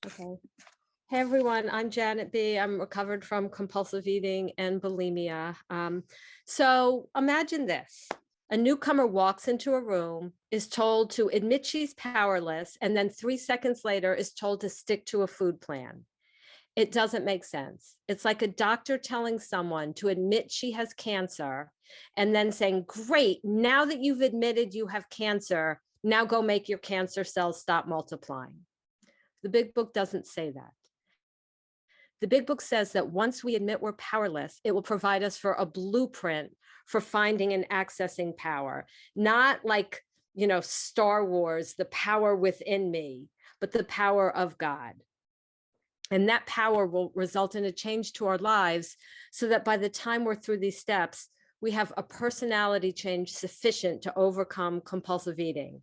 Okay. Hey everyone, I'm Janet B. I'm recovered from compulsive eating and bulimia. So imagine this. A newcomer walks into a room, is told to admit she's powerless, and then 3 seconds later is told to stick to a food plan. It doesn't make sense. It's like a doctor telling someone to admit she has cancer and then saying, great, now that you've admitted you have cancer, now go make your cancer cells stop multiplying. The big book doesn't say that. The big book says that once we admit we're powerless, it will provide us for a blueprint for finding and accessing power, not like, Star Wars, the power within me, but the power of God. And that power will result in a change to our lives so that by the time we're through these steps, we have a personality change sufficient to overcome compulsive eating,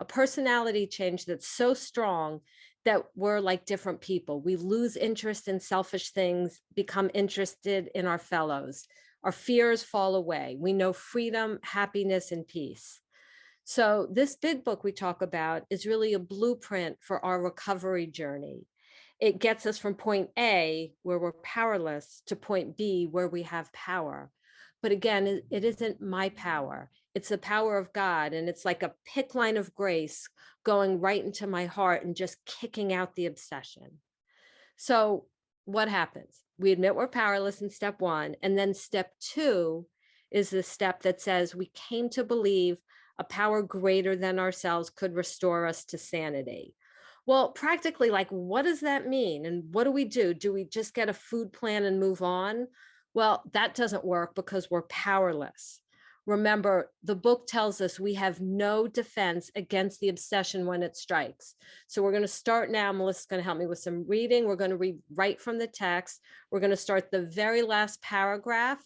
a personality change that's so strong that we're like different people. We lose interest in selfish things, become interested in our fellows. Our fears fall away. We know freedom, happiness, and peace. So this big book we talk about is really a blueprint for our recovery journey. It gets us from point A, where we're powerless, to point B, where we have power. But again, it isn't my power. It's the power of God. And it's like a pick line of grace going right into my heart and just kicking out the obsession. So what happens? We admit we're powerless in step one. And then step two is the step that says we came to believe a power greater than ourselves could restore us to sanity. Well, practically, like, what does that mean? And what do we do? Do we just get a food plan and move on? Well, that doesn't work because we're powerless. Remember, the book tells us we have no defense against the obsession when it strikes. So we're going to start now. Melissa's going to help me with some reading. We're going to read right from the text. We're going to start the very last paragraph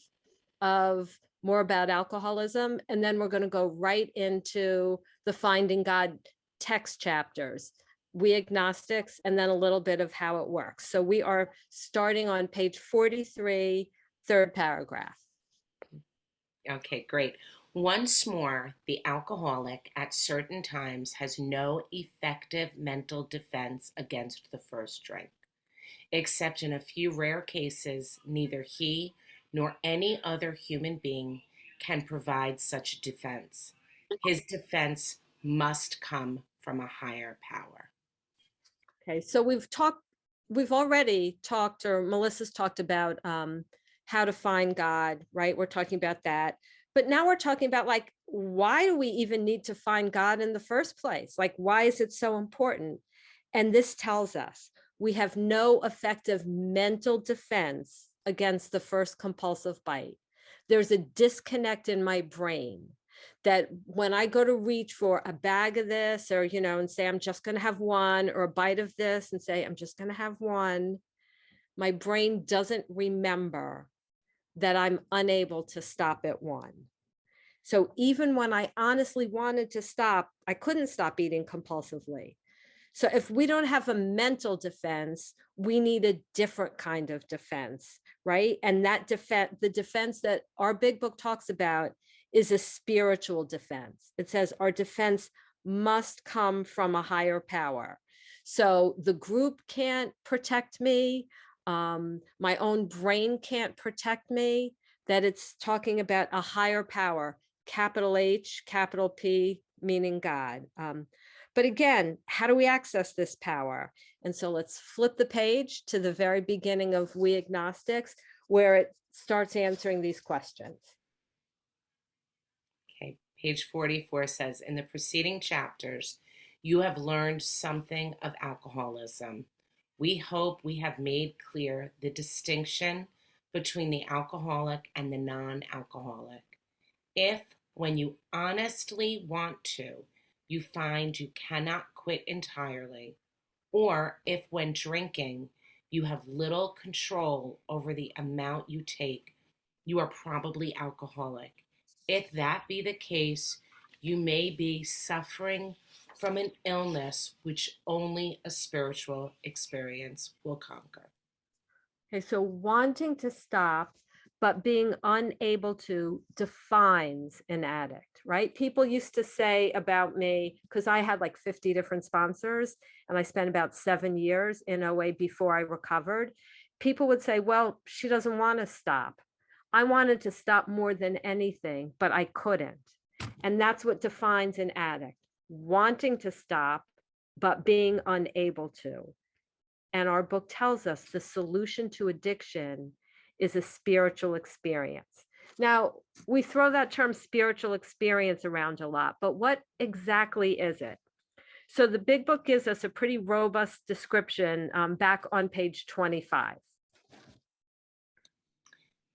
of more about alcoholism. And then we're going to go right into the Finding God text chapters, we agnostics, and then a little bit of how it works. So we are starting on page 43, third paragraph. Okay, great. Once more, the alcoholic at certain times has no effective mental defense against the first drink. Except in a few rare cases, neither he nor any other human being can provide such defense. His defense must come from a higher power. Okay, so we've already talked, or Melissa's talked about how to find God, right? We're talking about that. But now we're talking about, like, why do we even need to find God in the first place? Like, why is it so important? And this tells us we have no effective mental defense against the first compulsive bite. There's a disconnect in my brain that when I go to reach for a bag of this, or, and say, I'm just going to have one, or a bite of this and say, I'm just going to have one, my brain doesn't remember that I'm unable to stop at one. So even when I honestly wanted to stop, I couldn't stop eating compulsively. So if we don't have a mental defense, we need a different kind of defense, right? And that the defense that our big book talks about is a spiritual defense. It says our defense must come from a higher power. So the group can't protect me. My own brain can't protect me. That it's talking about a higher power, capital H, capital P, meaning God. But again, how do we access this power? And so let's flip the page to the very beginning of We Agnostics, where it starts answering these questions. Okay, page 44 says, in the preceding chapters, you have learned something of alcoholism. We hope we have made clear the distinction between the alcoholic and the non-alcoholic. If, when you honestly want to, you find you cannot quit entirely, or if when drinking you have little control over the amount you take, you are probably alcoholic. If that be the case, you may be suffering from an illness which only a spiritual experience will conquer. Okay, so wanting to stop, but being unable to defines an addict, right? People used to say about me, because I had like 50 different sponsors and I spent about 7 years in OA before I recovered. People would say, well, she doesn't want to stop. I wanted to stop more than anything, but I couldn't. And that's what defines an addict, wanting to stop, but being unable to. And our book tells us the solution to addiction is a spiritual experience. Now, we throw that term spiritual experience around a lot, but what exactly is it? So the big book gives us a pretty robust description back on page 25.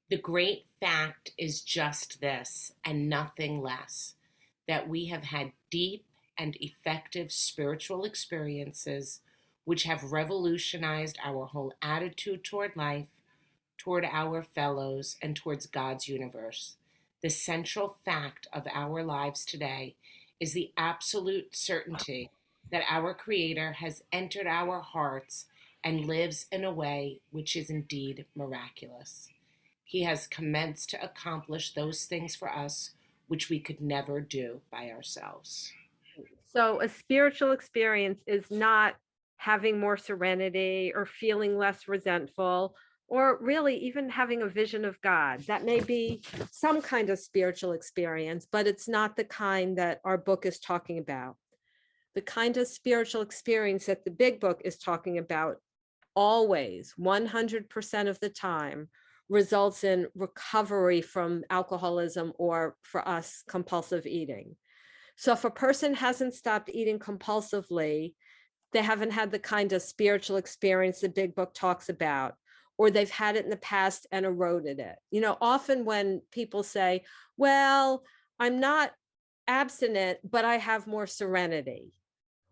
The great fact is just this, and nothing less, that we have had deep and effective spiritual experiences which have revolutionized our whole attitude toward life, toward our fellows, and towards God's universe. The central fact of our lives today is the absolute certainty that our Creator has entered our hearts and lives in a way which is indeed miraculous. He has commenced to accomplish those things for us which we could never do by ourselves. So a spiritual experience is not having more serenity or feeling less resentful or really even having a vision of God. That may be some kind of spiritual experience, but it's not the kind that our book is talking about. The kind of spiritual experience that the big book is talking about always, 100% of the time, results in recovery from alcoholism or, for us, compulsive eating. So if a person hasn't stopped eating compulsively, they haven't had the kind of spiritual experience the big book talks about, or they've had it in the past and eroded it. Often when people say, well, I'm not abstinent, but I have more serenity,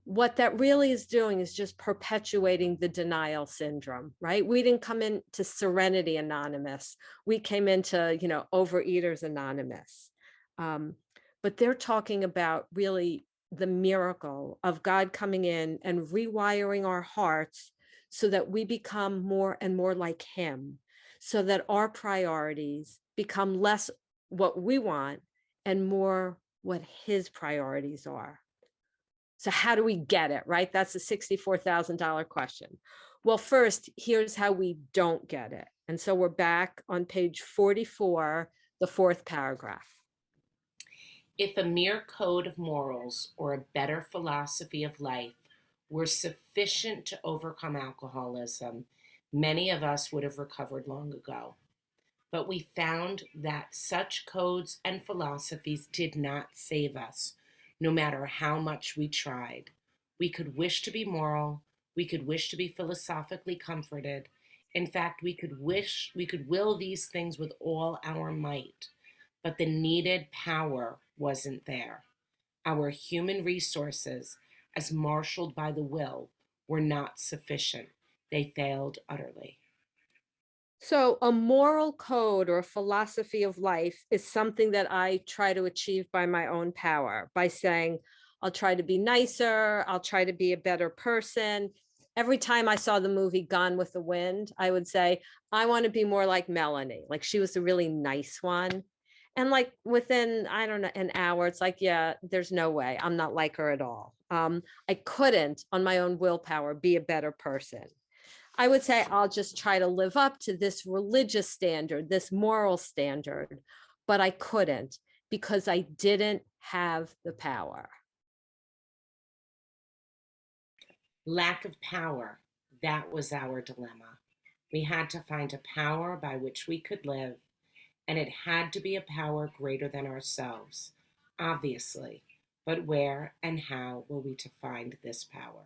what that really is doing is just perpetuating the denial syndrome, right? We didn't come into Serenity Anonymous. We came into, Overeaters Anonymous. But they're talking about really the miracle of God coming in and rewiring our hearts so that we become more and more like Him, so that our priorities become less what we want and more what His priorities are. So how do we get it, right? That's a $64,000 question. Well, first, here's how we don't get it. And so we're back on page 44, the fourth paragraph. If a mere code of morals or a better philosophy of life were sufficient to overcome alcoholism, many of us would have recovered long ago. But we found that such codes and philosophies did not save us, no matter how much we tried. We could wish to be moral, we could wish to be philosophically comforted. In fact, we could will these things with all our might, but the needed power wasn't there. Our human resources, as marshaled by the will, were not sufficient. They failed utterly. So a moral code or a philosophy of life is something that I try to achieve by my own power, by saying, I'll try to be nicer, I'll try to be a better person. Every time I saw the movie Gone with the Wind, I would say, I want to be more like Melanie. Like she was a really nice one. And like within, I don't know, an hour, it's like, yeah, there's no way. I'm not like her at all. I couldn't, on my own willpower, be a better person. I would say I'll just try to live up to this religious standard, this moral standard, but I couldn't because I didn't have the power. Lack of power, that was our dilemma. We had to find a power by which we could live, and it had to be a power greater than ourselves, obviously. But where and how were we to find this power?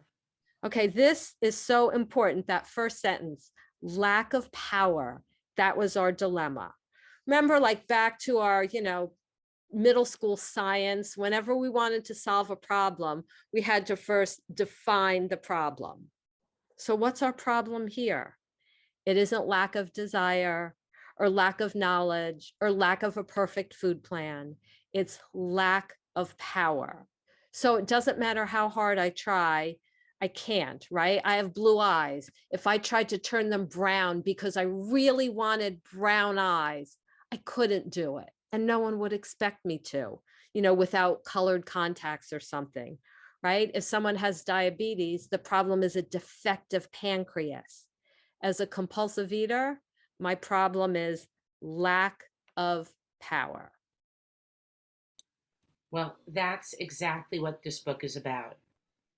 Okay, this is so important. That first sentence, lack of power, that was our dilemma. Remember, like back to our, middle school science, whenever we wanted to solve a problem, we had to first define the problem. So what's our problem here? It isn't lack of desire or lack of knowledge or lack of a perfect food plan. It's lack of power. So it doesn't matter how hard I try, I can't, right? I have blue eyes. If I tried to turn them brown because I really wanted brown eyes, I couldn't do it. And no one would expect me to. without colored contacts or something, right? If someone has diabetes, the problem is a defective pancreas. As a compulsive eater, my problem is lack of power. Well, that's exactly what this book is about.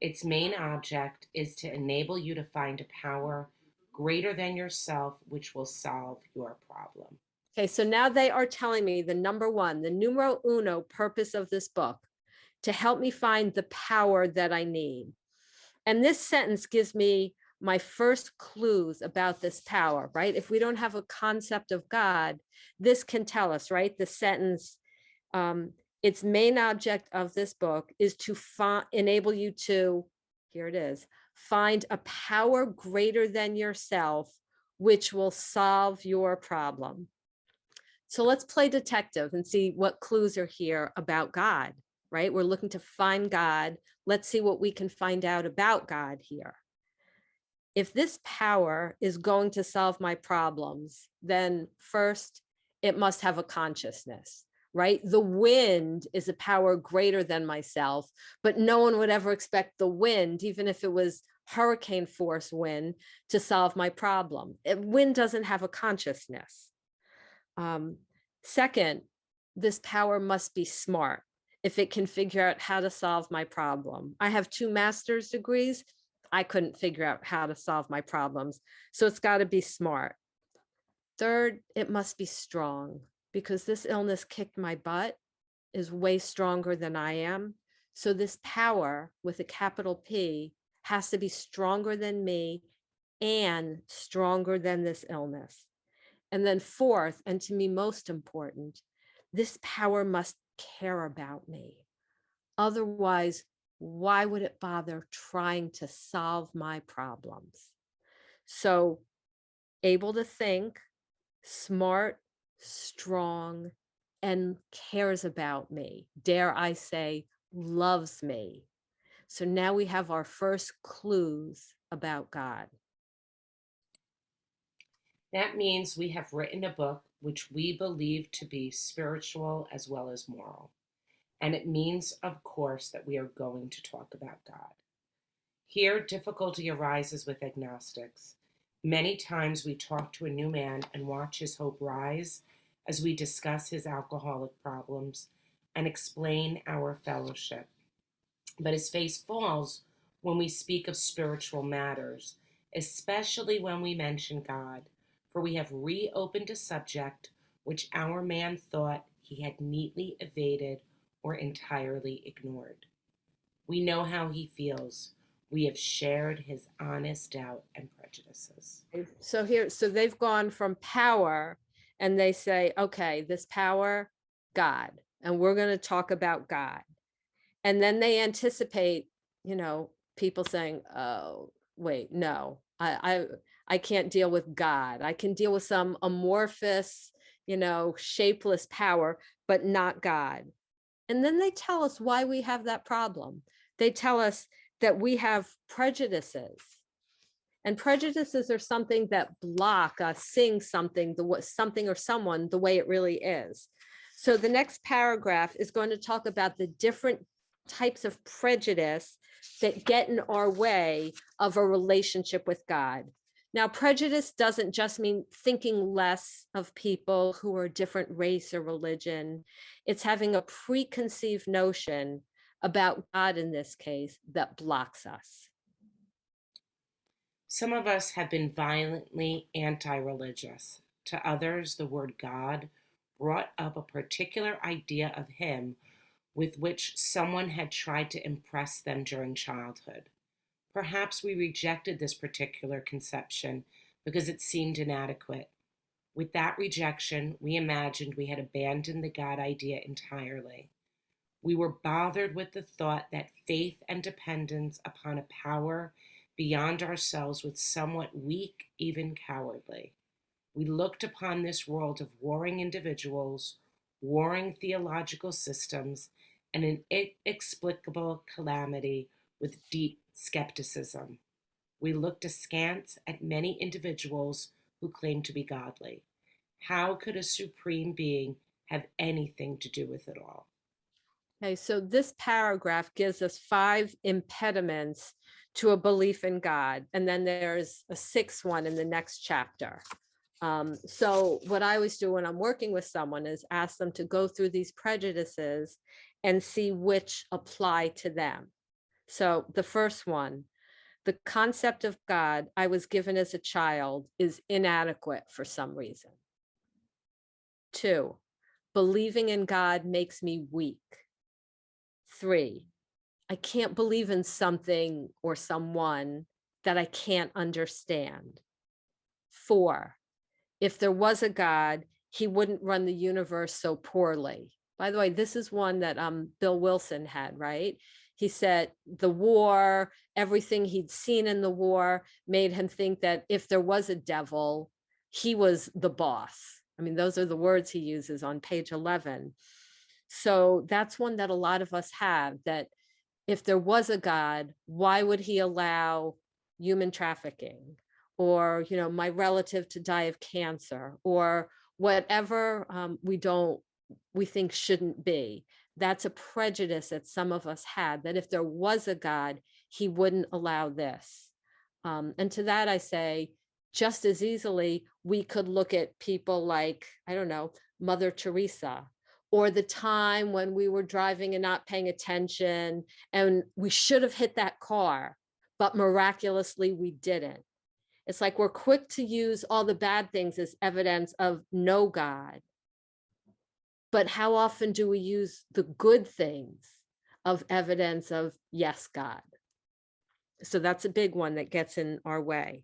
Its main object is to enable you to find a power greater than yourself, which will solve your problem. Okay, so now they are telling me the number one, the numero uno purpose of this book, to help me find the power that I need. And this sentence gives me my first clues about this power, right? If we don't have a concept of God, this can tell us, right? The sentence, its main object of this book is to enable you to, here it is, find a power greater than yourself, which will solve your problem. So let's play detective and see what clues are here about God, right? We're looking to find God. Let's see what we can find out about God here. If this power is going to solve my problems, then first, it must have a consciousness, right? The wind is a power greater than myself, but no one would ever expect the wind, even if it was hurricane force wind, to solve my problem. Wind doesn't have a consciousness. Second, this power must be smart if it can figure out how to solve my problem. I have 2 master's degrees. I couldn't figure out how to solve my problems. So it's got to be smart. Third, it must be strong because this illness kicked my butt, is way stronger than I am. So this power with a capital P has to be stronger than me and stronger than this illness. And then fourth, and to me most important, this power must care about me. Otherwise, why would it bother trying to solve my problems? So able to think, smart, strong, and cares about me. Dare I say, loves me. So now we have our first clues about God. That means we have written a book which we believe to be spiritual as well as moral. And it means, of course, that we are going to talk about God. Here, difficulty arises with agnostics. Many times we talk to a new man and watch his hope rise as we discuss his alcoholic problems and explain our fellowship. But his face falls when we speak of spiritual matters, especially when we mention God, for we have reopened a subject which our man thought he had neatly evaded or entirely ignored. We know how he feels. We have shared his honest doubt and prejudices. So they've gone from power and they say, okay, this power, God, and we're going to talk about God. And then they anticipate, people saying, oh, wait, no, I can't deal with God. I can deal with some amorphous, shapeless power, but not God. And then they tell us why we have that problem. They tell us that we have prejudices. And prejudices are something that block us seeing something, something or someone the way it really is. So the next paragraph is going to talk about the different types of prejudice that get in our way of a relationship with God. Now, prejudice doesn't just mean thinking less of people who are different race or religion. It's having a preconceived notion about God in this case that blocks us. Some of us have been violently anti religious. To others, the word God brought up a particular idea of Him with which someone had tried to impress them during childhood. Perhaps we rejected this particular conception because it seemed inadequate. With that rejection, we imagined we had abandoned the God idea entirely. We were bothered with the thought that faith and dependence upon a power beyond ourselves was somewhat weak, even cowardly. We looked upon this world of warring individuals, warring theological systems, and an inexplicable calamity with deep skepticism. We looked askance at many individuals who claimed to be godly. How could a supreme being have anything to do with it all? Okay, so this paragraph gives us 5 impediments to a belief in God, and then there's a 6th one in the next chapter. So what I always do when I'm working with someone is ask them to go through these prejudices and see which apply to them. So the first one, the concept of God I was given as a child is inadequate for some reason. 2, believing in God makes me weak. 3, I can't believe in something or someone that I can't understand. 4, if there was a God, he wouldn't run the universe so poorly. By the way, this is one that Bill Wilson had, right? He said the war, everything he'd seen in the war made him think that if there was a devil, he was the boss. I mean, those are the words he uses on page 11. So that's one that a lot of us have, that if there was a God, why would he allow human trafficking, or, my relative to die of cancer, or whatever we think shouldn't be? That's a prejudice that some of us had, that if there was a God, he wouldn't allow this. And to that I say, just as easily, we could look at people like, I don't know, Mother Teresa, or the time when we were driving and not paying attention and we should have hit that car, but miraculously we didn't. It's like we're quick to use all the bad things as evidence of no God. But how often do we use the good things of evidence of yes, God? So that's a big one that gets in our way.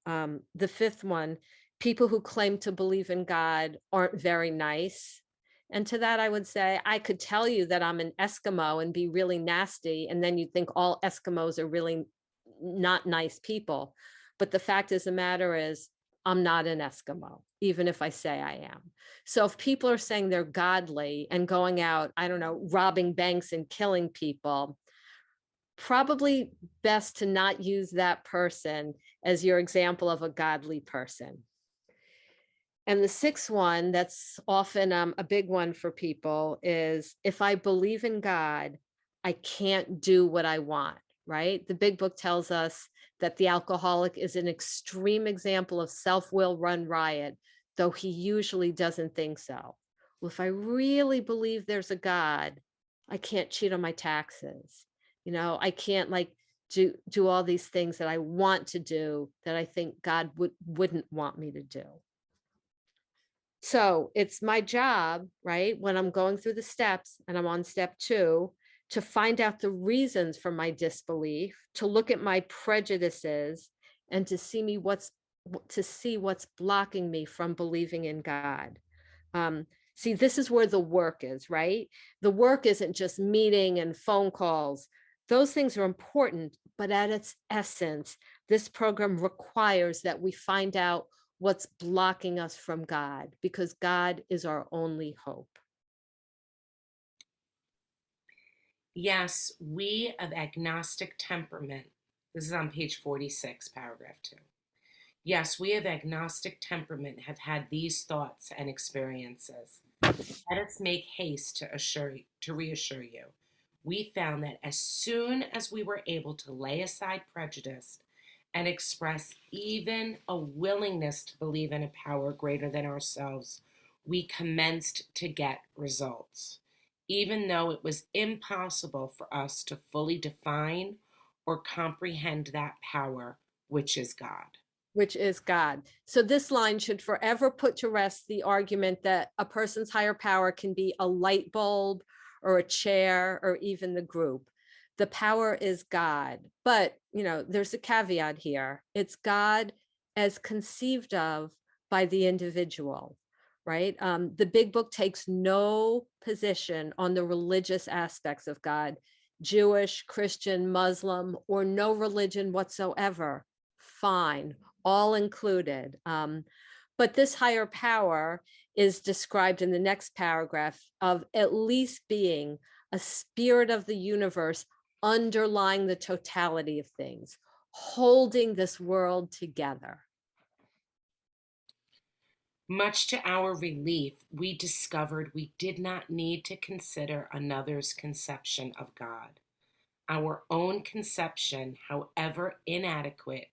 The 5th one, people who claim to believe in God aren't very nice. And to that, I would say, I could tell you that I'm an Eskimo and be really nasty, and then you'd think all Eskimos are really not nice people. But the fact is, the matter is, I'm not an Eskimo, even if I say I am. So if people are saying they're godly and going out, I don't know, robbing banks and killing people, probably best to not use that person as your example of a godly person. And the 6th one, that's often a big one for people, is if I believe in God, I can't do what I want, right? The big book tells us that the alcoholic is an extreme example of self-will run riot, though he usually doesn't think so. Well, if I really believe there's a God, I can't cheat on my taxes. I can't do all these things that I want to do that I think God wouldn't want me to do. So it's my job, right, when I'm going through the steps and I'm on step 2, to find out the reasons for my disbelief, to look at my prejudices, and to see what's blocking me from believing in God. See, this is where the work is, right? The work isn't just meeting and phone calls. Those things are important, but at its essence, this program requires that we find out what's blocking us from God, because God is our only hope. Yes, we of agnostic temperament, this is on page 46, paragraph 2. Yes, we of agnostic temperament have had these thoughts and experiences. Let us make haste to reassure you. We found that as soon as we were able to lay aside prejudice and express even a willingness to believe in a power greater than ourselves, we commenced to get results, even though it was impossible for us to fully define or comprehend that power, which is God. Which is God. So this line should forever put to rest the argument that a person's higher power can be a light bulb or a chair or even the group. The power is God. But, there's a caveat here. It's God as conceived of by the individual, right? The big book takes no position on the religious aspects of God, Jewish, Christian, Muslim, or no religion whatsoever. Fine, all included. But this higher power is described in the next paragraph of at least being a spirit of the universe underlying the totality of things, holding this world together. Much to our relief, we discovered we did not need to consider another's conception of God. Our own conception, however inadequate,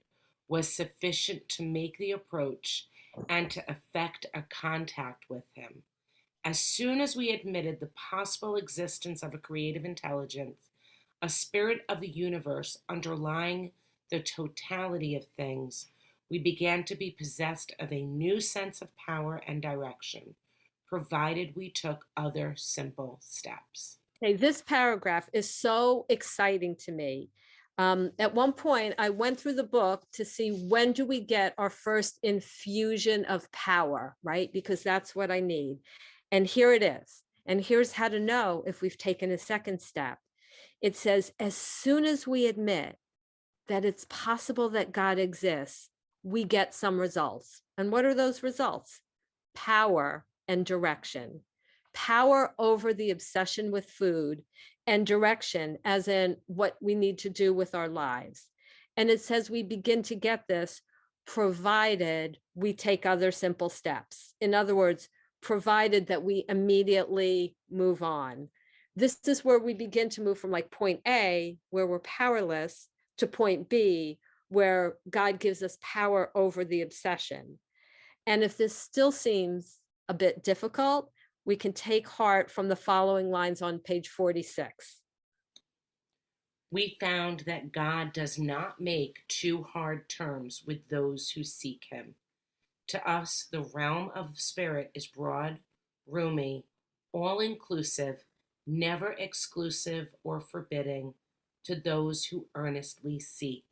was sufficient to make the approach and to effect a contact with Him. As soon as we admitted the possible existence of a creative intelligence, a spirit of the universe underlying the totality of things, we began to be possessed of a new sense of power and direction, provided we took other simple steps. Okay, this paragraph is so exciting to me. At one point, I went through the book to see when do we get our first infusion of power, right? Because that's what I need. And here it is. And here's how to know if we've taken a second step. It says, as soon as we admit that it's possible that God exists, we get some results. And what are those results? Power and direction. Power over the obsession with food, and direction, as in what we need to do with our lives. And it says we begin to get this provided we take other simple steps. In other words, provided that we immediately move on. This is where we begin to move from like point A, where we're powerless, to point B, where God gives us power over the obsession. And if this still seems a bit difficult, we can take heart from the following lines on page 46. We found that God does not make too hard terms with those who seek Him. To us, the realm of spirit is broad, roomy, all inclusive, never exclusive or forbidding to those who earnestly seek.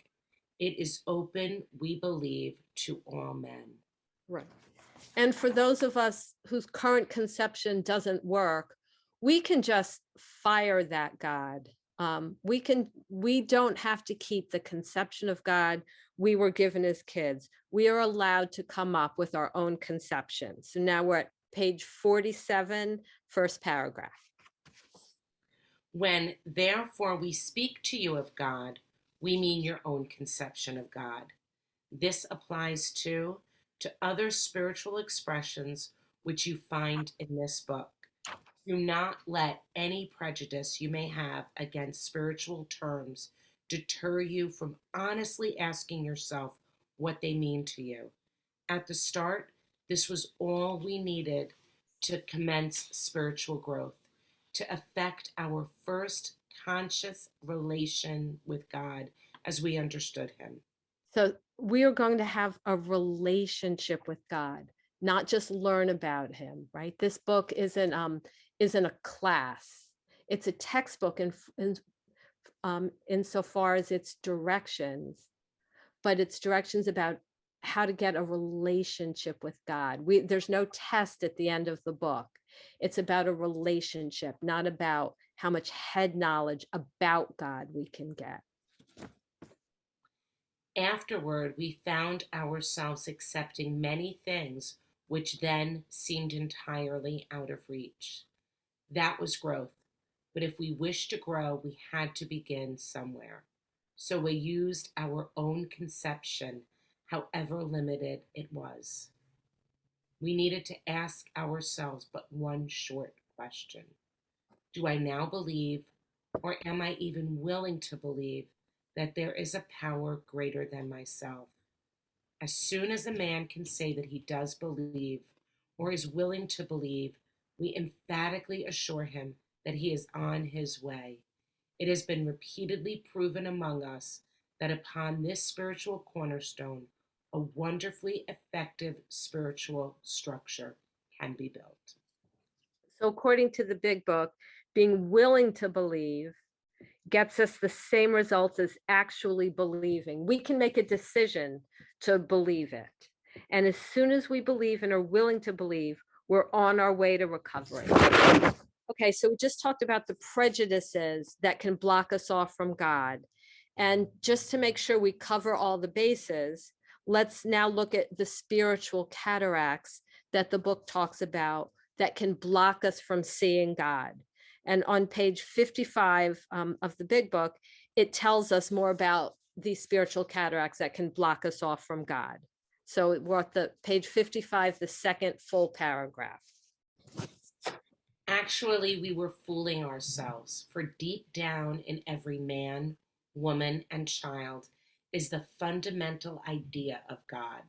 It is open, we believe, to all men. Right. And for those of us whose current conception doesn't work, we can just fire that God. We don't have to keep the conception of God we were given as kids. We are allowed to come up with our own conception. So now we're at page 47, first paragraph. When, therefore, we speak to you of God, we mean your own conception of God. This applies to other spiritual expressions which you find in this book. Do not let any prejudice you may have against spiritual terms deter you from honestly asking yourself what they mean to you. At the start, this was all we needed to commence spiritual growth, to effect our first conscious relation with God as we understood Him. So we are going to have a relationship with God, not just learn about Him, right? This book isn't a class. It's a textbook insofar as its directions, but it's directions about how to get a relationship with God. There's no test at the end of the book. It's about a relationship, not about how much head knowledge about God we can get. Afterward, we found ourselves accepting many things which then seemed entirely out of reach. That was growth. But if we wished to grow, we had to begin somewhere. So we used our own conception, however limited it was. We needed to ask ourselves but one short question. Do I now believe, or am I even willing to believe, that there is a power greater than myself? As soon as a man can say that he does believe, or is willing to believe, we emphatically assure him that he is on his way. It has been repeatedly proven among us that upon this spiritual cornerstone, a wonderfully effective spiritual structure can be built. So according to the big book, being willing to believe gets us the same results as actually believing. We can make a decision to believe it. And as soon as we believe and are willing to believe, we're on our way to recovery. Okay, so we just talked about the prejudices that can block us off from God. And just to make sure we cover all the bases, let's now look at the spiritual cataracts that the book talks about that can block us from seeing God. And on page 55 of the big book, it tells us more about these spiritual cataracts that can block us off from God. So we're at the page 55, the second full paragraph. Actually, we were fooling ourselves, for deep down in every man, woman, and child is the fundamental idea of God.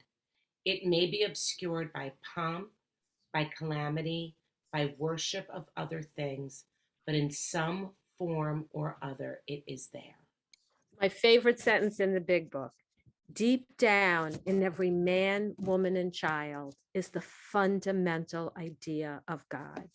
It may be obscured by pomp, by calamity, by worship of other things, but in some form or other, it is there. My favorite sentence in the big book. Deep down in every man, woman, and child is the fundamental idea of God.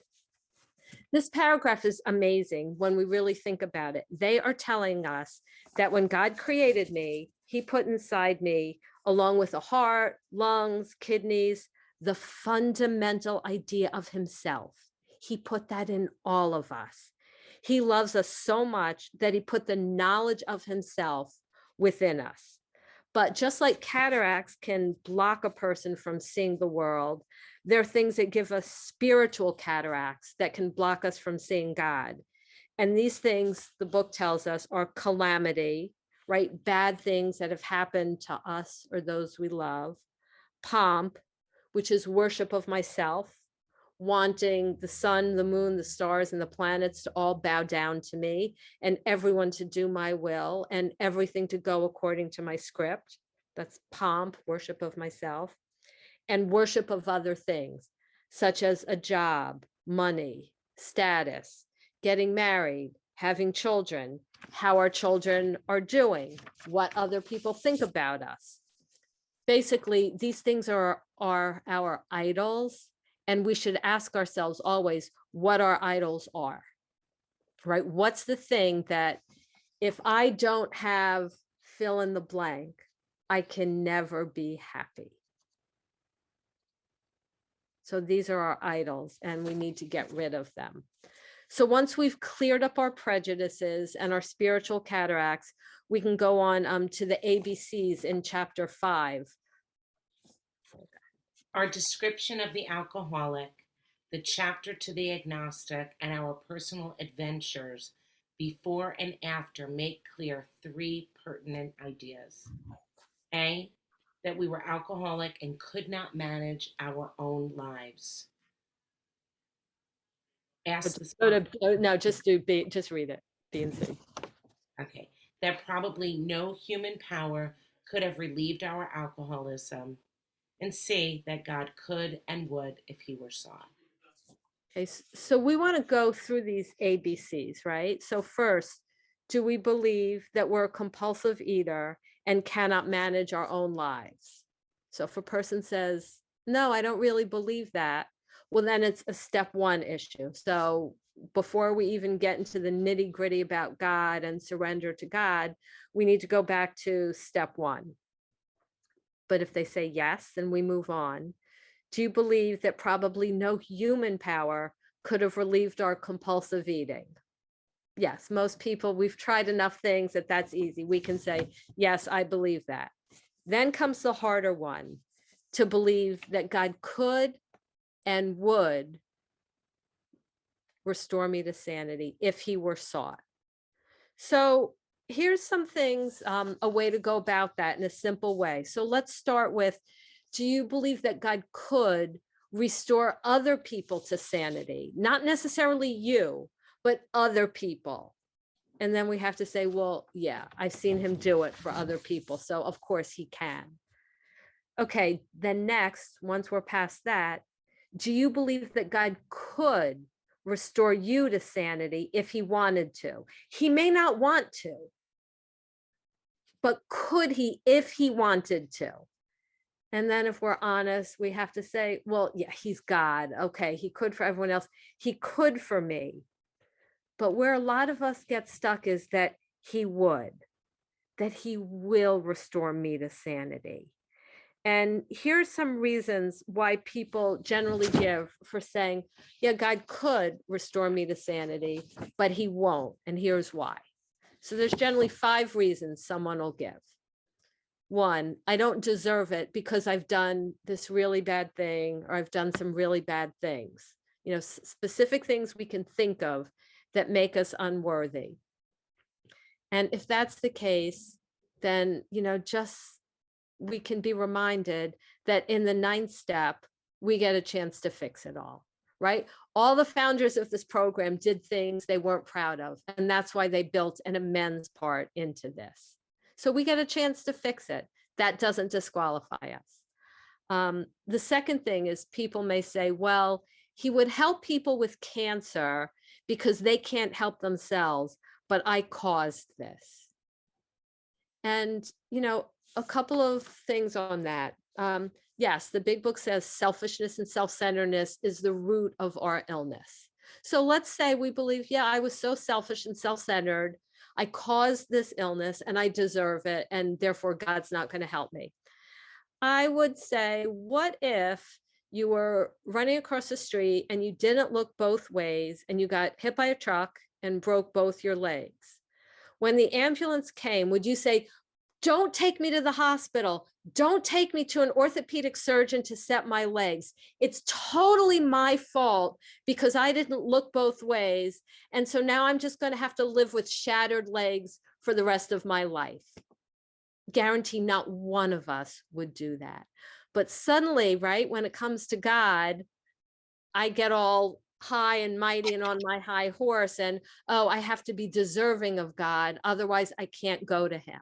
This paragraph is amazing when we really think about it. They are telling us that when God created me, he put inside me, along with a heart, lungs, kidneys, the fundamental idea of himself. He put that in all of us. He loves us so much that he put the knowledge of himself within us. But just like cataracts can block a person from seeing the world, there are things that give us spiritual cataracts that can block us from seeing God. And these things, the book tells us, are calamity, right? Bad things that have happened to us or those we love. Pomp, which is worship of myself, wanting the sun, the moon, the stars, and the planets to all bow down to me, and everyone to do my will, and everything to go according to my script. That's pomp, worship of myself, and worship of other things, such as a job, money, status, getting married, having children, how our children are doing, what other people think about us. Basically, these things are our idols, and we should ask ourselves always what our idols are, right? What's the thing that if I don't have fill in the blank, I can never be happy? So these are our idols, and we need to get rid of them. So once we've cleared up our prejudices and our spiritual cataracts, we can go on to the ABCs in chapter 5. Our description of the alcoholic, the chapter to the agnostic, and our personal adventures before and after make clear three pertinent ideas. A, that we were alcoholic and could not manage our own lives. Ask the No, just do B, just read it, B and C. Okay, that probably no human power could have relieved our alcoholism. And C, that God could and would if he were sought. Okay, so we want to go through these ABCs, right? So first, do we believe that we're a compulsive eater and cannot manage our own lives? So if a person says, no, I don't really believe that, well, then it's a step one issue. So before we even get into the nitty gritty about God and surrender to God, we need to go back to step one. But if they say yes, then we move on. Do you believe that probably no human power could have relieved our compulsive eating? Yes, most people, we've tried enough things that that's easy. We can say, yes, I believe that. Then comes the harder one, to believe that God could and would restore me to sanity if he were sought. So here's some things, a way to go about that in a simple way. So let's start with, do you believe that God could restore other people to sanity? Not necessarily you, but other people. And then we have to say, well, yeah, I've seen him do it for other people. So of course he can. Okay, then next, once we're past that, do you believe that God could restore you to sanity if he wanted to? He may not want to, but could he if he wanted to? And then if we're honest, we have to say, well, yeah, he's God. Okay, he could for everyone else. He could for me. But where a lot of us get stuck is that he would, that he will restore me to sanity. And here's some reasons why people generally give for saying, yeah, God could restore me to sanity, but he won't. And here's why. So there's generally 5 reasons someone will give. 1, I don't deserve it because I've done this really bad thing, or I've done some really bad things. You know, specific things we can think of that make us unworthy. And if that's the case, then, you know, just we can be reminded that in the ninth step, we get a chance to fix it all, right? All the founders of this program did things they weren't proud of, and that's why they built an amends part into this. So we get a chance to fix it. That doesn't disqualify us. The second thing is people may say, well, he would help people with cancer because they can't help themselves, but I caused this. And, a couple of things on that. Yes, the big book says selfishness and self-centeredness is the root of our illness. So let's say we believe, yeah, I was so selfish and self-centered. I caused this illness and I deserve it. And therefore, God's not going to help me. I would say, what if you were running across the street and you didn't look both ways and you got hit by a truck and broke both your legs? When the ambulance came, would you say, don't take me to the hospital. Don't take me to an orthopedic surgeon to set my legs. It's totally my fault because I didn't look both ways. And so now I'm just going to have to live with shattered legs for the rest of my life. Guarantee not one of us would do that. But suddenly, right, when it comes to God, I get all high and mighty and on my high horse and, oh, I have to be deserving of God. Otherwise, I can't go to him.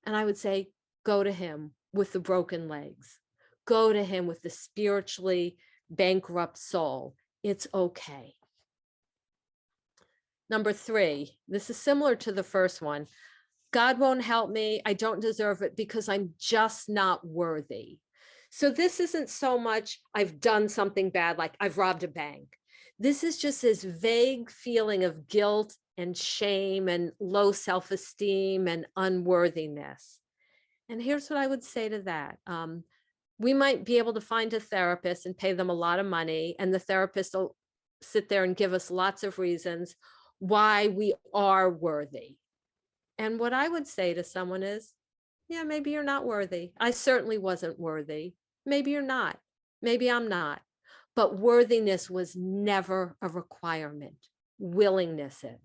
And I would say, go to him with the broken legs. Go to him with the spiritually bankrupt soul. It's okay. Number 3, this is similar to the first one. God won't help me. I don't deserve it because I'm just not worthy. So this isn't so much I've done something bad, like I've robbed a bank. This is just this vague feeling of guilt and shame and low self-esteem and unworthiness. And here's what I would say to that. We might be able to find a therapist and pay them a lot of money, and the therapist will sit there and give us lots of reasons why we are worthy. And what I would say to someone is, yeah, maybe you're not worthy. I certainly wasn't worthy. Maybe you're not. Maybe I'm not. But worthiness was never a requirement. Willingness is.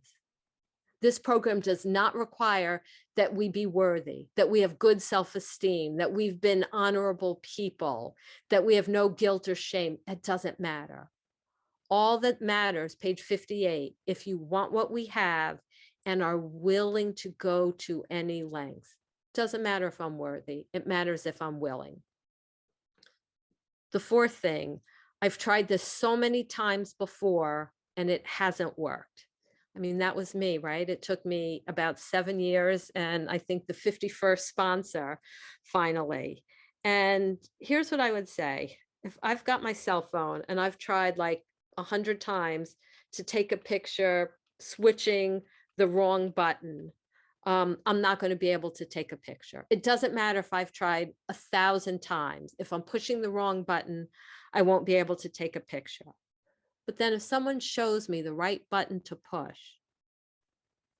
This program does not require that we be worthy, that we have good self-esteem, that we've been honorable people, that we have no guilt or shame. It doesn't matter. All that matters, page 58, if you want what we have and are willing to go to any lengths. Doesn't matter if I'm worthy. It matters if I'm willing. The fourth thing, I've tried this so many times before and it hasn't worked. I mean, that was me, right? It took me about 7 years and I think the 51st sponsor finally. And here's what I would say. If I've got my cell phone and I've tried like 100 times to take a picture, switching the wrong button, I'm not going to be able to take a picture. It doesn't matter if I've tried 1,000 times. If I'm pushing the wrong button, I won't be able to take a picture. But then if someone shows me the right button to push,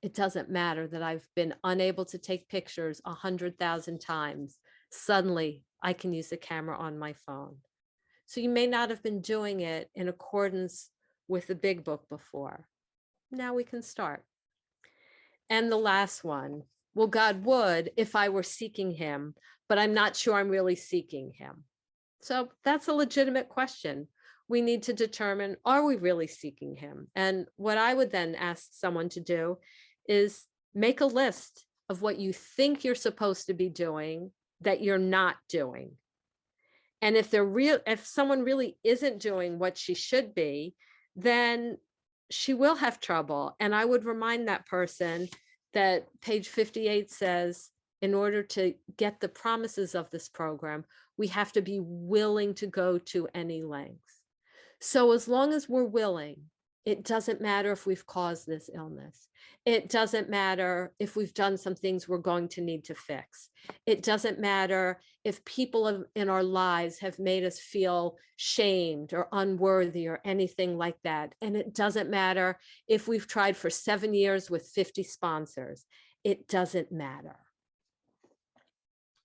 it doesn't matter that I've been unable to take pictures 100,000 times. Suddenly, I can use the camera on my phone. So you may not have been doing it in accordance with the big book before. Now we can start. And the last one, well, God would if I were seeking him, but I'm not sure I'm really seeking him. So that's a legitimate question. We need to determine, are we really seeking him? And what I would then ask someone to do is make a list of what you think you're supposed to be doing that you're not doing. And if someone really isn't doing what she should be, then she will have trouble. And I would remind that person that page 58 says, in order to get the promises of this program, we have to be willing to go to any lengths. So as long as we're willing, it doesn't matter if we've caused this illness. It doesn't matter if we've done some things we're going to need to fix. It doesn't matter if people in our lives have made us feel shamed or unworthy or anything like that. And it doesn't matter if we've tried for 7 years with 50 sponsors. It doesn't matter.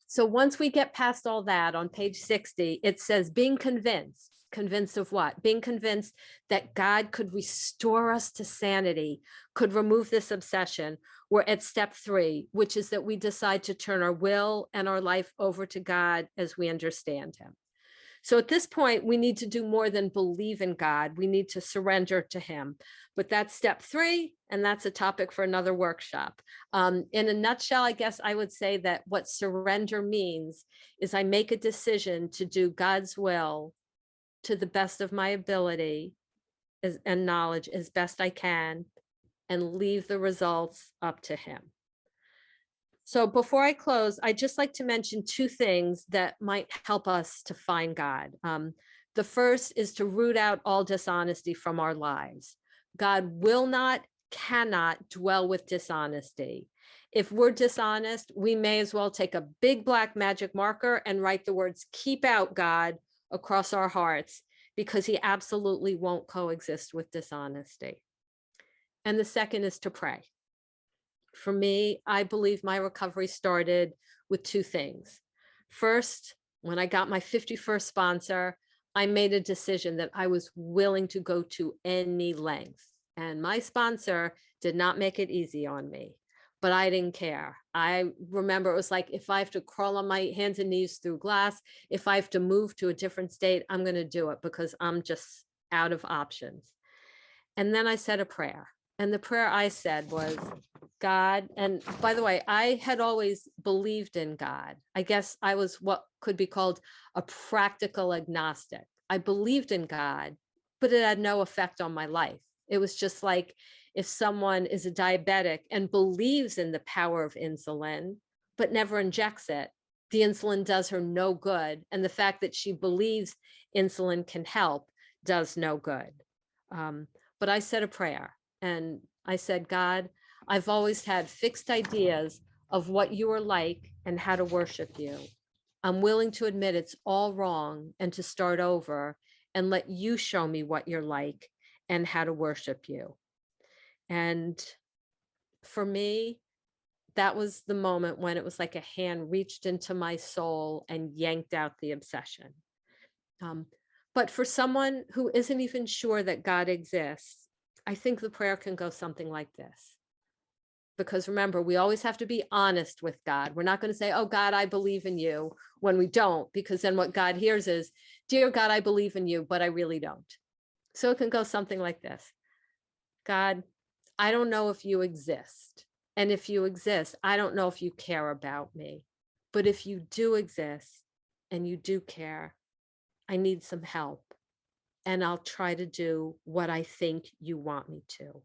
So once we get past all that on page 60, it says being convinced. Convinced of what? Being convinced that God could restore us to sanity, could remove this obsession. We're at step 3, which is that we decide to turn our will and our life over to God as we understand him. So at this point, we need to do more than believe in God. We need to surrender to him. But that's step 3, and that's a topic for another workshop. In a nutshell, I guess I would say that what surrender means is I make a decision to do God's will to the best of my ability and knowledge as best I can, and leave the results up to him. So before I close, I'd just like to mention 2 things that might help us to find God. The first is to root out all dishonesty from our lives. God will not, cannot dwell with dishonesty. If we're dishonest, we may as well take a big black magic marker and write the words, "Keep out, God," across our hearts, because he absolutely won't coexist with dishonesty. And the second is to pray. For me, I believe my recovery started with 2 things. First, when I got my 51st sponsor, I made a decision that I was willing to go to any length. And my sponsor did not make it easy on me, but I didn't care. I remember it was like, if I have to crawl on my hands and knees through glass, if I have to move to a different state, I'm going to do it because I'm just out of options. And then I said a prayer. And the prayer I said was, God, and by the way, I had always believed in God. I guess I was what could be called a practical agnostic. I believed in God, but it had no effect on my life. It was just like if someone is a diabetic and believes in the power of insulin, but never injects it, the insulin does her no good. And the fact that she believes insulin can help does no good. But I said a prayer and I said, God, I've always had fixed ideas of what you are like and how to worship you. I'm willing to admit it's all wrong and to start over and let you show me what you're like and how to worship you. And for me, that was the moment when it was like a hand reached into my soul and yanked out the obsession. But for someone who isn't even sure that God exists, I think the prayer can go something like this. Because remember, we always have to be honest with God. We're not going to say, "Oh, God, I believe in you," when we don't, because then what God hears is, "Dear God, I believe in you, but I really don't." So it can go something like this. God, I don't know if you exist. And if you exist, I don't know if you care about me. But if you do exist and you do care, I need some help. And I'll try to do what I think you want me to.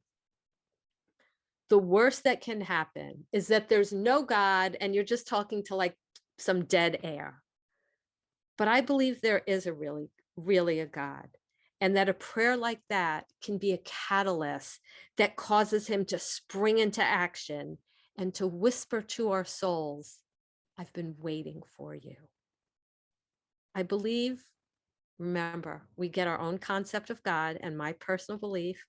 The worst that can happen is that there's no God and you're just talking to like some dead air. But I believe there is a really a God, and that a prayer like that can be a catalyst that causes him to spring into action and to whisper to our souls, "I've been waiting for you." I believe, remember, we get our own concept of God, and my personal belief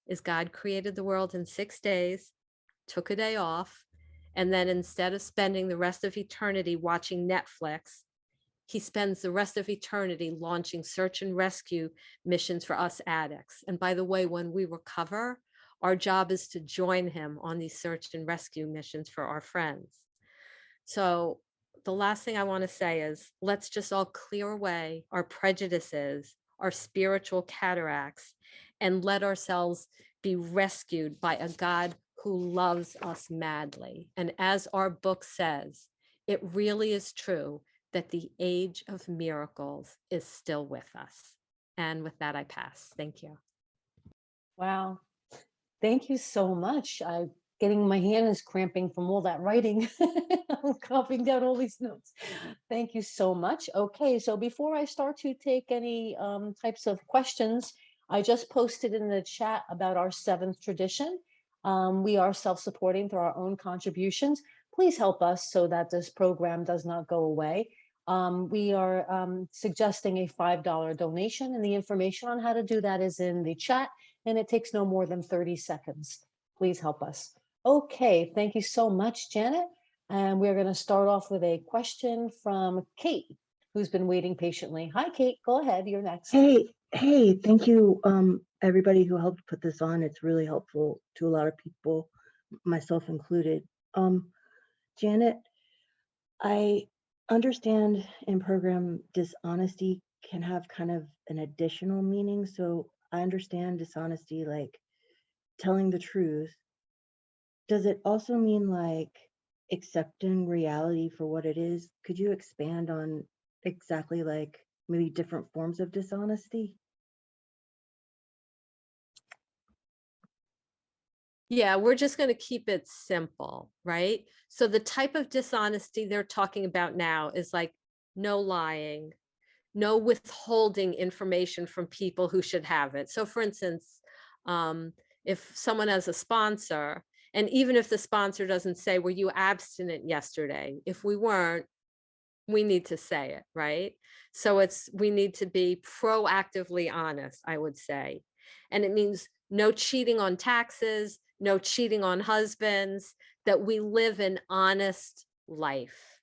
is God created the world in 6 days, took a day off, and then instead of spending the rest of eternity watching Netflix, he spends the rest of eternity launching search and rescue missions for us addicts. And by the way, when we recover, our job is to join him on these search and rescue missions for our friends. So the last thing I want to say is, let's just all clear away our prejudices, our spiritual cataracts, and let ourselves be rescued by a God who loves us madly. And as our book says, it really is true that the age of miracles is still with us. And with that, I pass. Thank you. Wow. Thank you so much. My hand is cramping from all that writing. I'm copying down all these notes. Thank you so much. Okay, so before I start to take any types of questions, I just posted in the chat about our 7th tradition. We are self-supporting through our own contributions. Please help us so that this program does not go away. We are suggesting a $5 donation, and the information on how to do that is in the chat, and it takes no more than 30 seconds. Please help us. Okay, thank you so much, Janet. And we're going to start off with a question from Kate. who's been waiting patiently. Hi, Kate. Go ahead. You're next. Hey, thank you, everybody who helped put this on. It's really helpful to a lot of people, myself included. Janet, I understand in program dishonesty can have kind of an additional meaning. So I understand dishonesty like telling the truth. Does it also mean like accepting reality for what it is? Could you expand on exactly like maybe different forms of dishonesty? Yeah, we're just going to keep it simple, right? So the type of dishonesty they're talking about now is like no lying, no withholding information from people who should have it. So for instance, if someone has a sponsor, and even if the sponsor doesn't say, were you abstinent yesterday? If we weren't, we need to say it, right? So we need to be proactively honest, I would say. And it means no cheating on taxes, no cheating on husbands, that we live an honest life.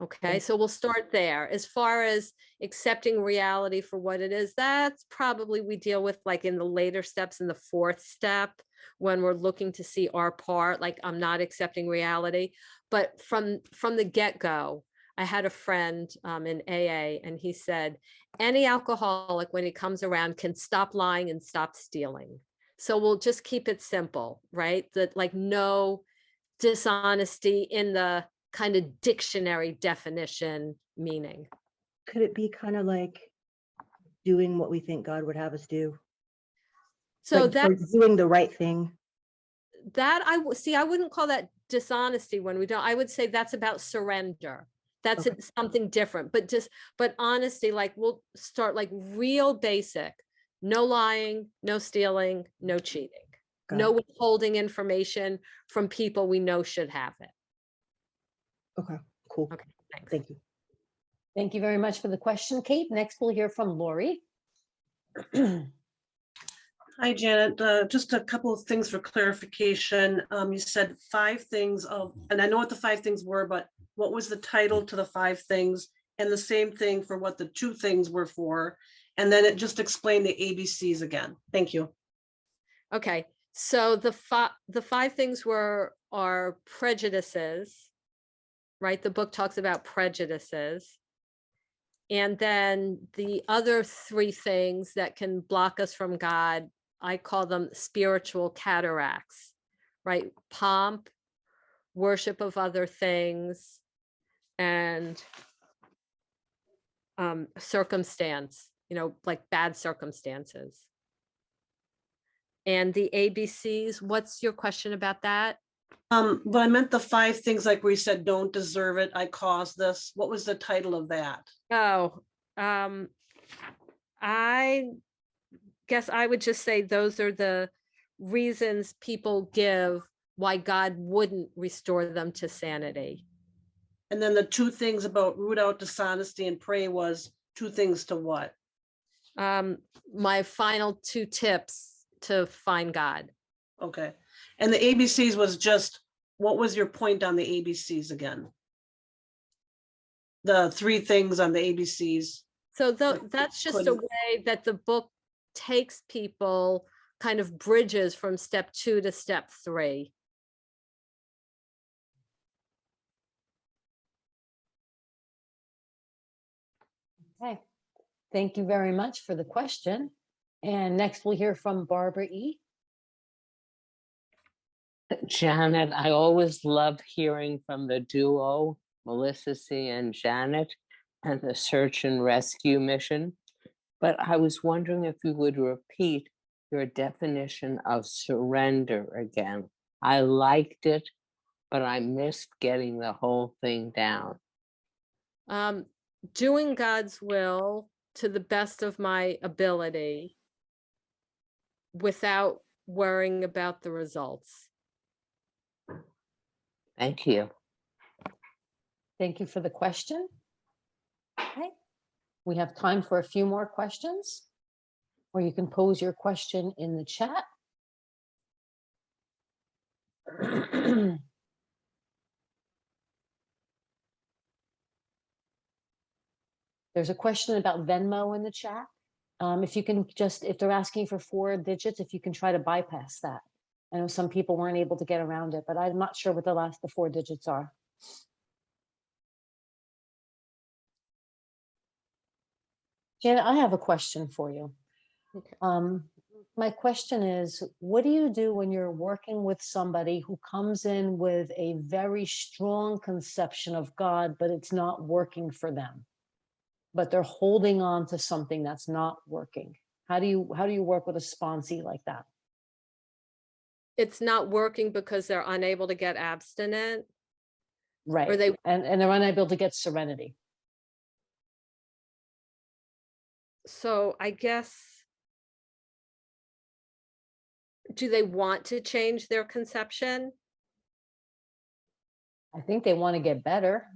Okay, so we'll start there. As far as accepting reality for what it is, that's probably we deal with like in the later steps, in the fourth step, when we're looking to see our part, like I'm not accepting reality. But from the get-go, I had a friend in AA, and he said, any alcoholic when he comes around can stop lying and stop stealing. So we'll just keep it simple, right? That like no dishonesty in the kind of dictionary definition meaning. Could it be kind of like doing what we think God would have us do? So Like, or doing the right thing? that I see, I wouldn't call that dishonesty when we don't. I would say that's about surrender. That's Okay. something different. But honesty, like we'll start like real basic: no lying, no stealing, no cheating, Got no it. withholding information from people we know should have it. Okay, cool. Okay, thanks. Thank you. Thank you very much for the question, Kate. Next, we'll hear from Lori. Hi, Janet. Just a couple of things for clarification. You said 5 things and I know what the 5 things were, but what was the title to the 5 things? And the same thing for what the 2 things were for. And then it just explained the ABCs again. Thank you. Okay, so the 5 things are prejudices, right? The book talks about prejudices. And then the other 3 things that can block us from God, I call them spiritual cataracts, right? Pomp, worship of other things, and circumstance, like bad circumstances. And the ABCs, what's your question about that? But I meant the 5 things like where you said, don't deserve it, I caused this. What was the title of that? Oh, I guess I would just say those are the reasons people give why God wouldn't restore them to sanity. And then the 2 things about root out dishonesty and pray was 2 things to what? My final 2 tips to find God. Okay. And the ABCs was just, what was your point on the ABCs again? The 3 things on the ABCs. So that's just a way that the book takes people, kind of bridges from step 2 to step 3. Okay, thank you very much for the question. And next we'll hear from Barbara E. Janet, I always love hearing from the duo, Melissa C. and Janet, and the search and rescue mission. But I was wondering if you would repeat your definition of surrender again. I liked it, but I missed getting the whole thing down. Doing God's will to the best of my ability without worrying about the results. Thank you. Thank you for the question. Okay, we have time for a few more questions, or you can pose your question in the chat. There's a question about Venmo in the chat. If you can just, if they're asking for 4 digits, if you can try to bypass that. I know some people weren't able to get around it, but I'm not sure what the 4 digits are. Janet, I have a question for you. Okay. My question is, what do you do when you're working with somebody who comes in with a very strong conception of God, but it's not working for them, but they're holding on to something that's not working? How do you work with a sponsee like that? It's not working because they're unable to get abstinent, or Right. they, And they're unable to get serenity. so I guess, do they want to change their conception? I think they want to get better.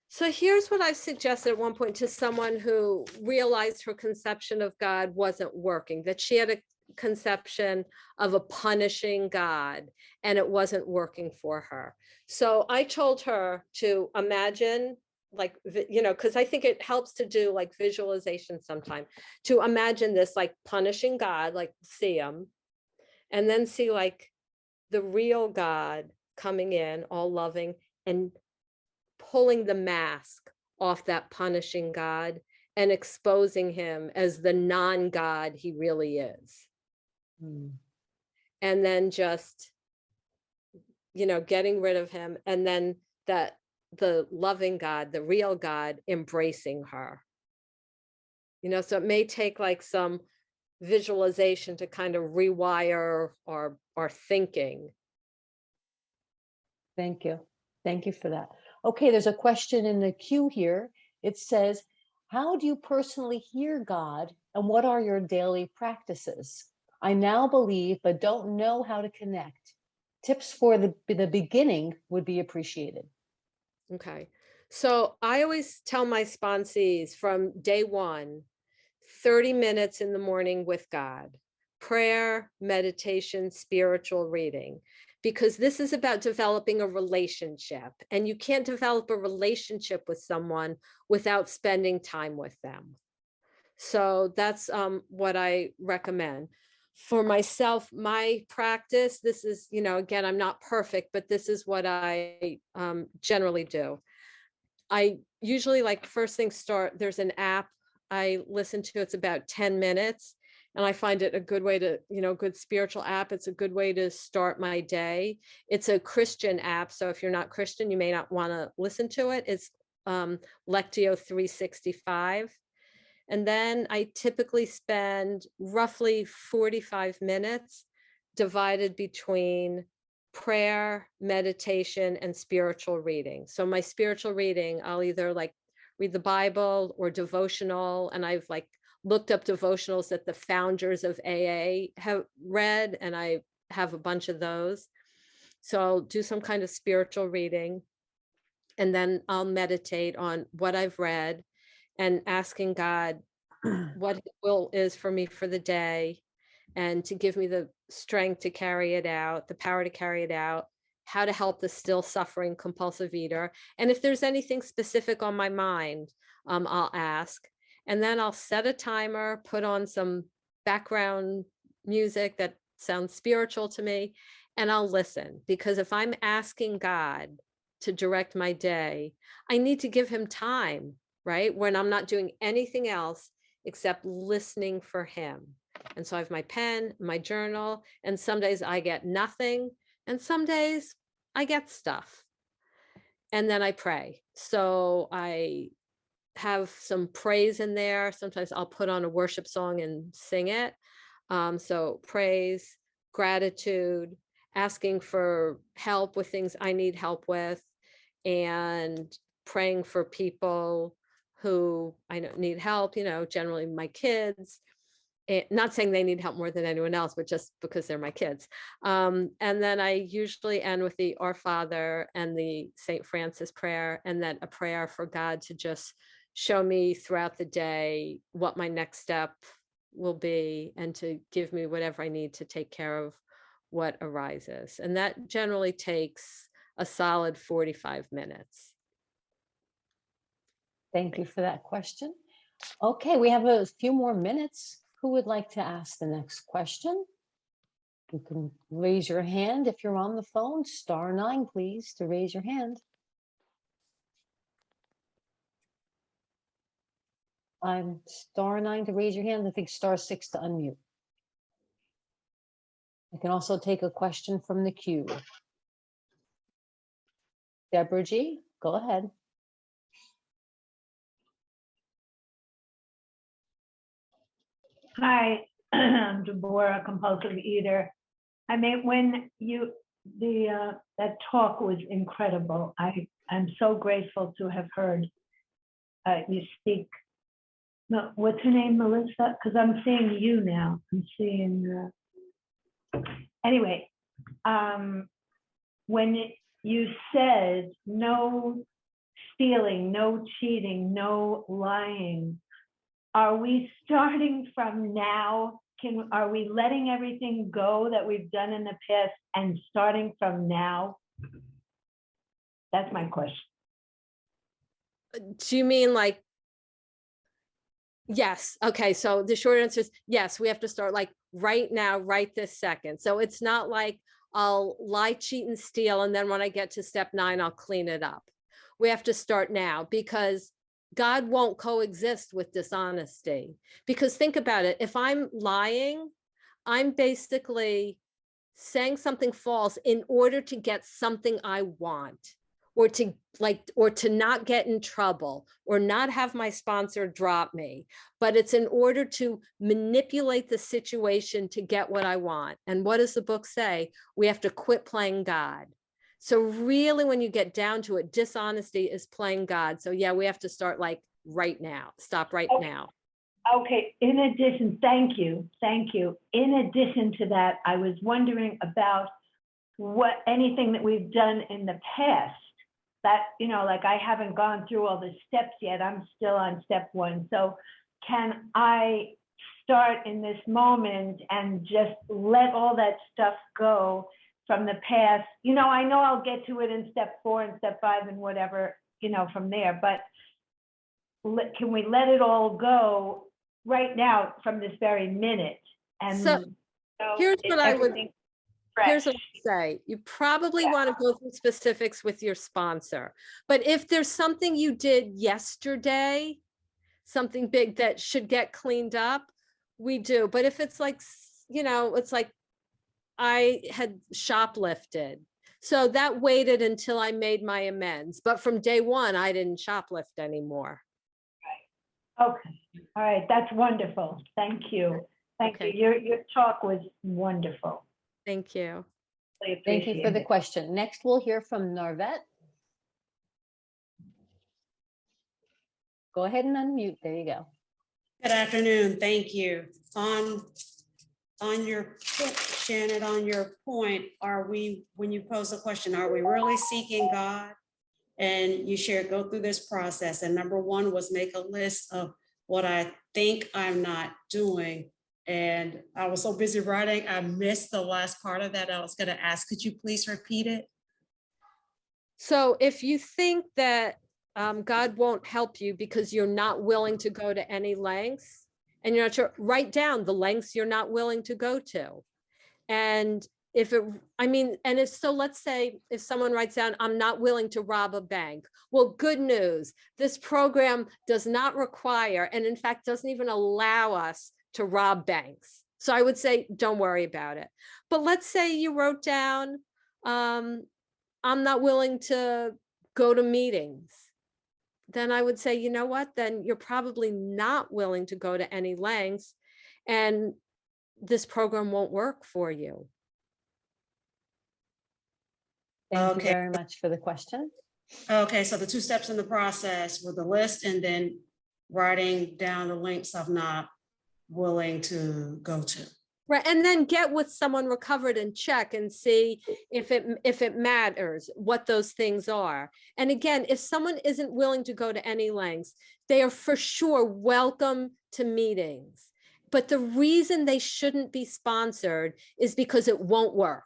So here's what I suggested at one point to someone who realized her conception of God wasn't working, that she had a conception of a punishing God and it wasn't working for her. So I told her to imagine, like, because I think it helps to do like visualization sometime, to imagine this like punishing God, like see him, and then see like the real God coming in, all loving, and pulling the mask off that punishing God and exposing him as the non-God he really is. Hmm. And then just, getting rid of him. And then the loving God, the real God, embracing her. So it may take like some visualization to kind of rewire our thinking. Thank you. Thank you for that. Okay, there's a question in the queue here. It says, how do you personally hear God and what are your daily practices? I now believe, but don't know how to connect. Tips for the beginning would be appreciated. Okay. So I always tell my sponsees from day one, 30 minutes in the morning with God, prayer, meditation, spiritual reading, because this is about developing a relationship. And you can't develop a relationship with someone without spending time with them. So that's what I recommend. For myself, my practice, this is, again, I'm not perfect, but this is what I generally do. I usually like first thing start, there's an app I listen to, it's about 10 minutes. And I find it a good way to, good spiritual app. It's a good way to start my day. It's a Christian app. So if you're not Christian, you may not want to listen to it. It's Lectio 365. And then I typically spend roughly 45 minutes divided between prayer, meditation, and spiritual reading. So my spiritual reading, I'll either like read the Bible or devotional. And I've like looked up devotionals that the founders of AA have read, and I have a bunch of those. So I'll do some kind of spiritual reading, and then I'll meditate on what I've read and asking God what his will is for me for the day, and to give me the strength to carry it out, the power to carry it out, how to help the still suffering compulsive eater. And if there's anything specific on my mind, I'll ask. And then I'll set a timer, put on some background music that sounds spiritual to me, and I'll listen. Because if I'm asking God to direct my day, I need to give him time, right? When I'm not doing anything else except listening for him. And so I have my pen, my journal, and some days I get nothing, and some days I get stuff. And then I pray. So I have some praise in there. Sometimes I'll put on a worship song and sing it. So praise, gratitude, asking for help with things I need help with, and praying for people who I know need help, generally my kids. Not saying they need help more than anyone else, but just because they're my kids. And then I usually end with the Our Father and the St. Francis prayer, and then a prayer for God to just show me throughout the day what my next step will be, and to give me whatever I need to take care of what arises. And that generally takes a solid 45 minutes. Thank you for that question. Okay, we have a few more minutes. Who would like to ask the next question? You can raise your hand if you're on the phone. *9, please, to raise your hand. I'm *9 to raise your hand. I think *6 to unmute. I can also take a question from the queue. Deborah G, go ahead. Hi, I'm Deborah, compulsive eater. I mean, when you, that talk was incredible. I'm so grateful to have heard you speak. No, what's her name, Melissa? Because I'm seeing you now. I'm seeing, anyway, when you said no stealing, no cheating, no lying, are we starting from now? Are we letting everything go that we've done in the past and starting from now? That's my question. Do you mean like, yes. Okay. So the short answer is yes, we have to start like right now, right this second. So it's not like I'll lie, cheat, and steal, and then when I get to step 9, I'll clean it up. We have to start now, because God won't coexist with dishonesty. Because think about it. If I'm lying, I'm basically saying something false in order to get something I want, or to not get in trouble, or not have my sponsor drop me. But it's in order to manipulate the situation to get what I want. And what does the book say? We have to quit playing God. So really, when you get down to it, dishonesty is playing God. So yeah, we have to start like right now. Stop right now. Okay, in addition, thank you. In addition to that, I was wondering about anything that we've done in the past that, like I haven't gone through all the steps yet. I'm still on step 1. So can I start in this moment and just let all that stuff go from the past? I know I'll get to it in step 4 and step 5 and whatever, from there, but can we let it all go right now from this very minute? And so here's what I would say. You probably want to go through specifics with your sponsor, but if there's something you did yesterday, something big that should get cleaned up, we do. But if it's like, it's like I had shoplifted, so that waited until I made my amends. But from day 1, I didn't shoplift anymore. Okay. All right. That's wonderful. Thank you. Thank you. Your talk was wonderful. Thank you. Really Thank you for the question. Next, we'll hear from Narvet. Go ahead and unmute. There you go. Good afternoon. Thank you. On your point, Shannon, on your point, when you pose the question, are we really seeking God? And you shared, go through this process. And number 1 was make a list of what I think I'm not doing. And I was so busy writing, I missed the last part of that. I was going to ask, could you please repeat it? So if you think that God won't help you because you're not willing to go to any lengths, and you're not sure, write down the lengths you're not willing to go to. And let's say if someone writes down, I'm not willing to rob a bank. Well, good news. This program does not require, and in fact, doesn't even allow us to rob banks. So I would say, don't worry about it. But let's say you wrote down, I'm not willing to go to meetings. Then I would say, you know what? Then you're probably not willing to go to any lengths, and this program won't work for you. Thank you very much for the question. Okay, so the 2 steps in the process were the list and then writing down the links I'm not willing to go to. Right, and then get with someone recovered and check and see if it matters what those things are. And again, if someone isn't willing to go to any lengths, they are for sure welcome to meetings. But the reason they shouldn't be sponsored is because it won't work.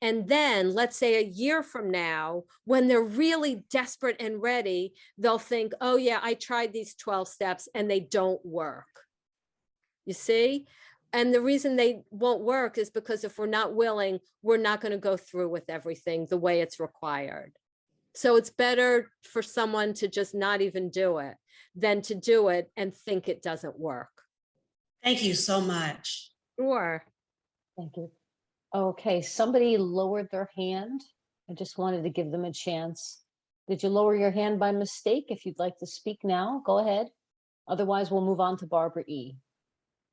And then let's say a year from now, when they're really desperate and ready, they'll think, oh yeah, I tried these 12 steps and they don't work. You see? And the reason they won't work is because if we're not willing, we're not going to go through with everything the way it's required. So it's better for someone to just not even do it than to do it and think it doesn't work. Thank you so much. Sure. Thank you. Okay, somebody lowered their hand. I just wanted to give them a chance. Did you lower your hand by mistake? If you'd like to speak now, go ahead. Otherwise, we'll move on to Barbara E.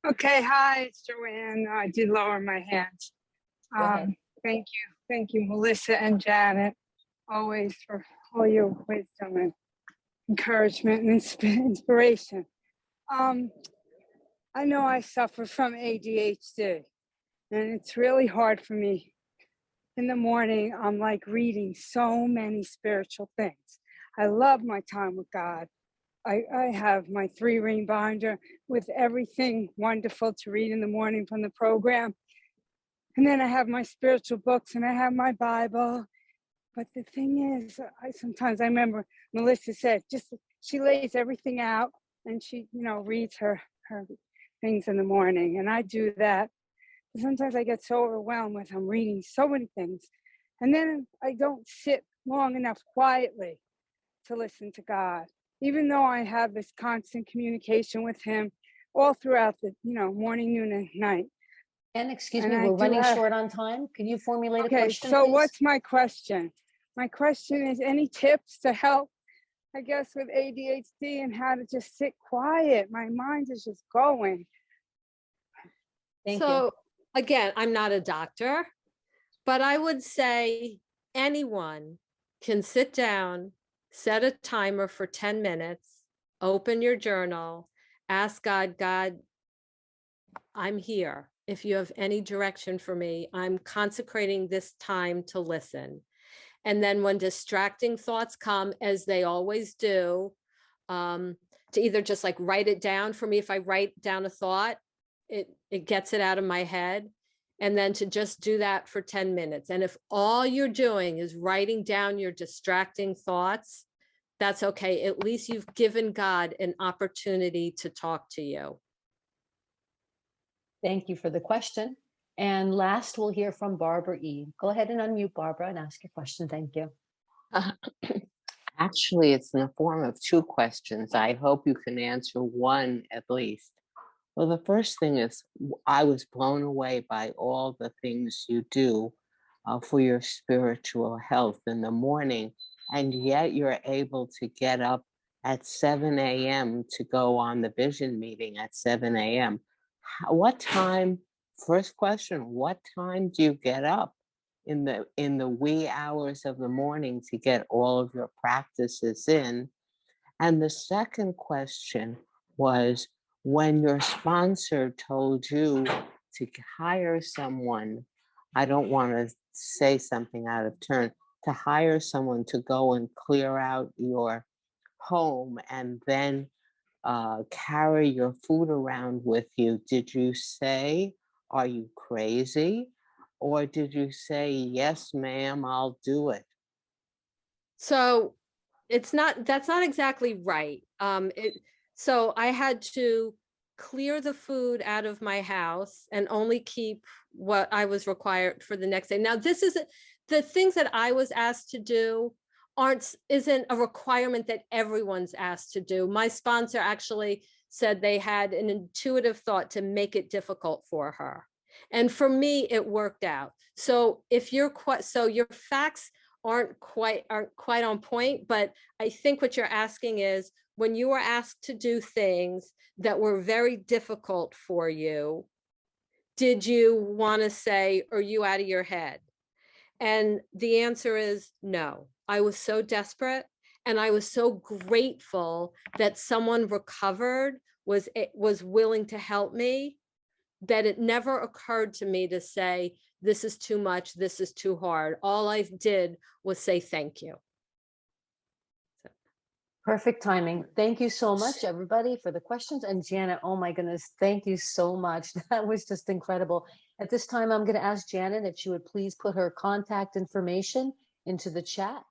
Okay, hi, it's Joanne. I did lower my hand. Go ahead. Thank you, Melissa and Janet, always for all your wisdom and encouragement and inspiration. I know I suffer from ADHD, and it's really hard for me. In the morning, I'm like reading so many spiritual things. I love my time with God. I have my 3-ring binder with everything wonderful to read in the morning from the program. And then I have my spiritual books and I have my Bible. But the thing is, I remember Melissa said, she lays everything out and she, reads her things in the morning. And I do that. But sometimes I get so overwhelmed with I'm reading so many things. And then I don't sit long enough quietly to listen to God. Even though I have this constant communication with him all throughout the, morning, noon, and night. And excuse me, And we're running short on time. Can you formulate a question, so please? what's my question? My question is any tips to help, I guess, with ADHD and how to just sit quiet? My mind is just going. Thank you. So again, I'm not a doctor, but I would say anyone can sit down, set a timer for 10 minutes, open your journal, ask God, I'm here. If you have any direction for me, I'm consecrating this time to listen. And then when distracting thoughts come, as they always do, to either just like write it down. For me, if I write down a thought, it gets it out of my head. And then to just do that for 10 minutes. And if all you're doing is writing down your distracting thoughts, that's okay. At least you've given God an opportunity to talk to you. Thank you for the question. And last, we'll hear from Barbara E. Go ahead and unmute, Barbara, and ask your question. Thank you. Actually, it's in the form of 2 questions. I hope you can answer one at least. Well, the first thing is, I was blown away by all the things you do for your spiritual health in the morning, and yet you're able to get up at 7 a.m. to go on the vision meeting at 7 a.m. What time, first question, what time do you get up in the wee hours of the morning to get all of your practices in? And the second question was, when your sponsor told you to hire someone, I don't want to say something out of turn, to hire someone to go and clear out your home and then carry your food around with you, did you say, are you crazy? Or did you say, yes, ma'am, I'll do it? So that's not exactly right. So I had to clear the food out of my house and only keep what I was required for the next day. Now, the things that I was asked to do isn't a requirement that everyone's asked to do. My sponsor actually said they had an intuitive thought to make it difficult for her. And for me, it worked out. So your facts aren't quite on point, but I think what you're asking is, when you were asked to do things that were very difficult for you, did you want to say, are you out of your head? And the answer is no. I was so desperate, and I was so grateful that someone recovered, was willing to help me, that it never occurred to me to say, this is too much, this is too hard. All I did was say thank you. Perfect timing. Thank you so much, everybody, for the questions. And Janet, oh my goodness, thank you so much. That was just incredible. At this time, I'm going to ask Janet if she would please put her contact information into the chat.